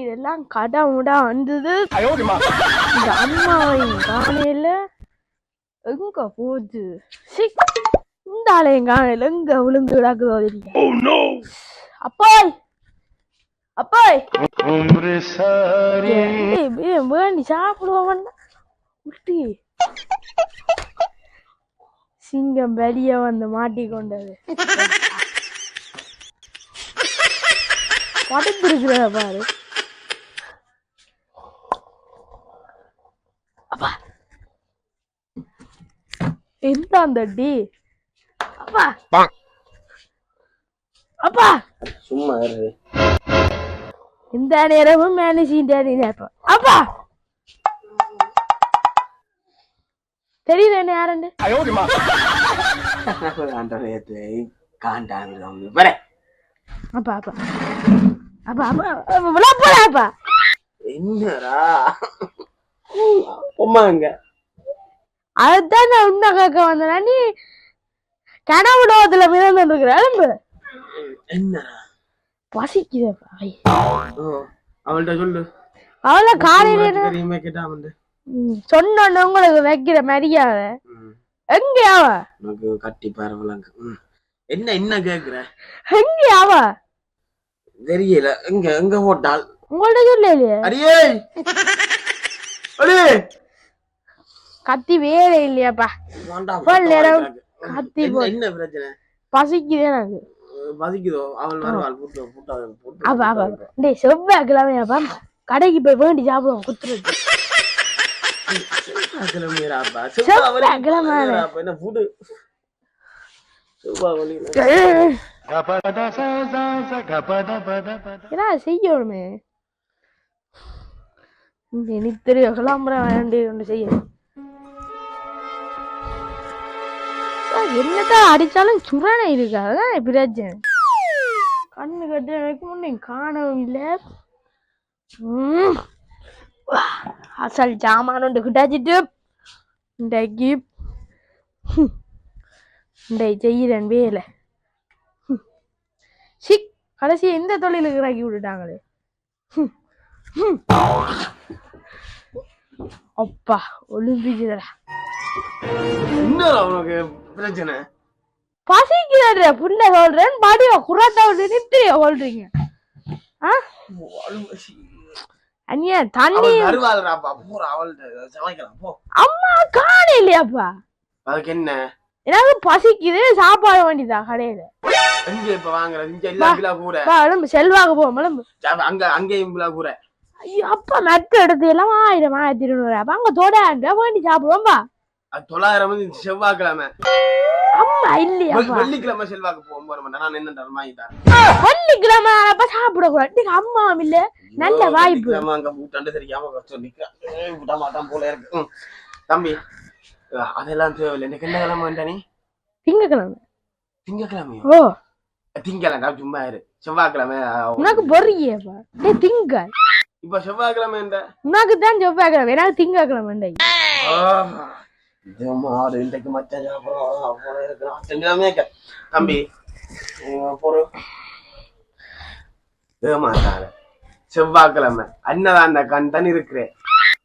இதெல்லாம் கடை முடா வந்தது. இந்த அம்மாவையும் காணையில எங்க போகுது? இந்த ஆளையும் காணையில எங்க விழுந்து கிடக்குதோ தெரியல. அப்பாய் அப்பாய் வேண்டி சாப்பிடுவோம். சிங்கம் வெளியே வந்து மாட்டிக்கொண்டது. படுத்திருக்கிறத பாரு. அப்பா எந்த அந்த டி அப்பா அப்பா சும்மா இரு. இந்த நேரமும் மேனேஜ் அப்பா தெரியல என்ன யாருன்னு. அப்பா அப்பா அப்பா அப்பா என்னடா பொம்மாங்க அதுதான் நான் உன்ன கேட்க வந்தேன். நீ கனவுடத்துல மிதந்துருக்கிற என்னடா பசிக்குதப்பா. அவள்கிட்ட சொல்லு. அவள காலையில சொன்ன உங்களுக்கு வைக்கிற மரியாத எங்கயாவ கட்டி பரவலாங்க. என்ன என்ன கேக்குற? எங்கயாவ தெரியல. எங்க எங்க போட்டால் உங்கள்ட்ட சொல்லலையே. அடியே அடியே கத்தி வேலை இல்லையாப்பா. கத்தி என்ன பிரச்சனை? பசிக்குதே எனக்கு. பசிக்குதோ? அவள் வருவாள். செவ்வாய்க்கிழமையாப்பா கடைக்கு போய் வேண்டி சாப்பிடுவோம். குத்துறது செய்யணுமே. நித்திரையோ கிளம்புற வேண்டி ஒன்று செய்ய. என்னதான் அடிச்சாலும் சுரணை இருக்காது. பிரச்சனை கண்ணு கட்டு முன்னே காணவும் இல்லை. அசல் ஜாமான் ஒன்று கிட்டாச்சிட்டு இன்றைக்கு செய்யறேன் வேலை. சிக் கடைசி எந்த தொழிலுக்கு இறக்கி விட்டுட்டாங்களே. அப்பா ஒலிம்பிச்சுதா. உனக்கு பிரச்சனை பசிக்கிற புள்ள சொல்றேன். பாடியோ குராட்டா விட்டு நித்திரைய சொல்றீங்க. அண்ணியா தண்ணி அம்மா காண இல்லையாப்பா. அதுக்கு என்ன? எனக்கு பசிக்குது. சாப்பாடு வேண்டியதா கடையில. செல்வாக்கு போவோம். அங்கேயும் அப்பா மெத்த எடுத்து எல்லாம் 1000-1200 அப்ப அங்க தொட வேண்டி சாப்பிடுவோம்பா. 900 செவ்வாய்க்கிழமை. அம்மா இல்லையா? வெள்ளிக்கிழமை செல்வாக்கு போகும்போது நான் என்ன வாங்கிட்டேன். வெள்ளிக்கிழமை அப்ப சாப்பிடக்கூடாது. அம்மா இல்ல நல்ல வாய்ப்பு. போல இருக்கு தம்பி. அதெல்லாம் தேவையில்லை. எனக்கு என்ன கிழமை வேண்டானே? திங்கக்கிழமை. திங்கக்கிழமை? ஓ திங்கக்கிழமை சும்மா இரு. செவ்வாய்க்கிழமை உனக்கு பொறியப்பா. திங்கள் இப்ப செவ்வாய்க்கிழமை என்ன? உனக்கு தான் செவ்வாய்க்கிழமை. எனக்கு திங்கக்கிழமை. தம்பி செவ்வாய்க்கிழமை அன்னதான் அந்த கண் தான் இருக்கிறேன்.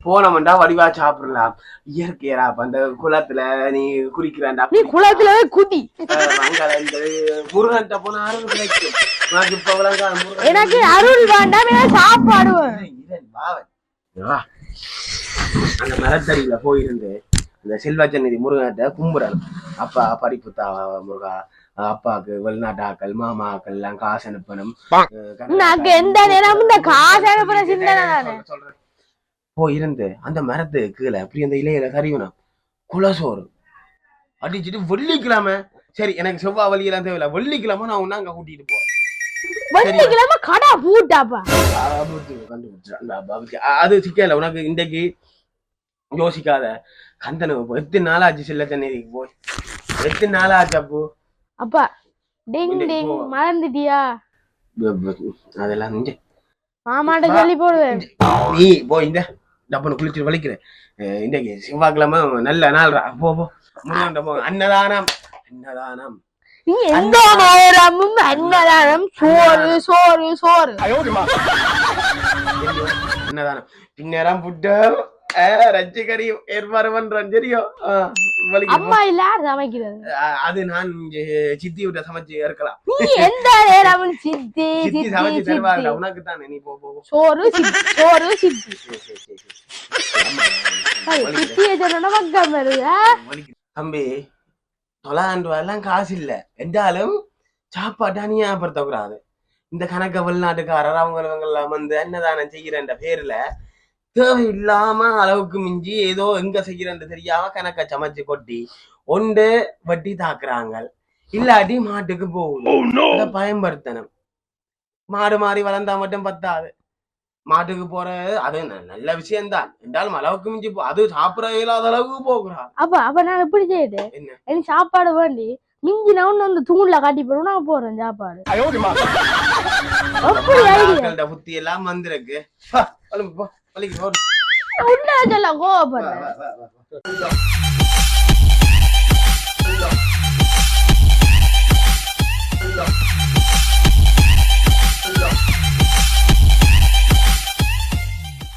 போனோம்டா வடிவா சாப்பிடலாம். இயற்கையா அந்த குளத்துல நீ குளிக்கிறான்டா. நீ குளத்துல குதி. முருகன்ட்ட போனா அருள் கிடைக்கும். எனக்கு அருள் வேண்டாம். சாப்பாடு அந்த மரத்தடியில போயிருந்து இந்த செல்வாச்சந்நிதி முருகன்ட்ட கும்புறன். அப்பா படிப்பு தா முருகா. அப்பாவுக்கு வெளிநாட்டாக்கள் மாமாக்கள் எல்லாம் காசு அனுப்பணும். எந்த நேரம் இந்த காசு அனுப்புற சிந்தனை சொல்றேன். போயிருந்து அந்த மரத்து கீழே அப்படி அந்த இலையில கறிவனம் குலசோறு அடிச்சுட்டு வெள்ளிக்கிழமை. சரி எனக்கு செவ்வாய் வழியெல்லாம் தேவையில்ல. வெள்ளிக்கிழமை நான் உன்ன அங்க கூட்டிட்டு போறேன். வெள்ளிக்கிழமை கடை பூட்டாப்பா. அது சிக்கல. உனக்கு இன்றைக்கு யோசிக்காத. கந்தனு எத்தனை நாளாச்சு செல்ல தண்ணீருக்கு போய்? எத்தனை நாளாச்சு அப்போ? அப்பா டிங் டிங் மறந்துட்டியா? அதெல்லாம் மாமாட்ட சொல்லி போடுவேன். நீ போய் இந்த டப்புனு குளிச்சு வலிக்கிறேன். இன்றைக்கு செவ்வாய்க்கிழமை நல்ல நாள். போ போ முருகன் போ. அன்னதானம் அன்னதானம். நீ எந்த நேரமும் அன்னதானம் சோறு சோறு சோறு என்னதானம் பின்னேரம் புட்டு ரச்சி கறி ஏற்பாடு பண்றேன் தெரியும் அம்மா இல்ல சமைக்கிறது அது நான் சித்தி விட்ட சமைச்சு இருக்கலாம் நீ எந்த நேரமும் சித்தி சித்தி சமைச்சு தருவாங்க உனக்கு தானே நீ போ சோறு சித்தி சோறு சித்தி சித்தியை சொன்னா பக்கம் வருதா தம்பி 900 ரூபாயெல்லாம் காசு இல்ல என்றாலும் சாப்பாட்டா ஞாபகப்படுத்தக்கூடாது இந்த கணக்க வெளிநாட்டுக்காரர் அவங்கெல்லாம் வந்து அன்னதானம் செய்யறன்ற பேர்ல தேவையில்லாம அளவுக்கு மிஞ்சி ஏதோ எங்க செய்யறன்னு தெரியாம கணக்க சமைச்சு கொட்டி ஒன்று வட்டி தாக்குறாங்க இல்லாட்டி மாட்டுக்கு போகுது அதை பயன்படுத்தணும் மாடு மாறி வளர்ந்தா மட்டும் பத்தாது மாட்டுக்கு போறது அது நல்ல விஷயம்தான் என்றாலும் அளவுக்கு மிஞ்சி அது சாப்பிட இயலாத அளவுக்கு போகிறான் அப்ப நான் எப்படி செய்யுது எனக்கு சாப்பாடு வேண்டி மிஞ்சி நான் வந்து தூண்ல காட்டி போறோம் நான் போறேன் சாப்பாடு புத்தி எல்லாம் வந்திருக்கு உள்ள கோவப்படுறேன்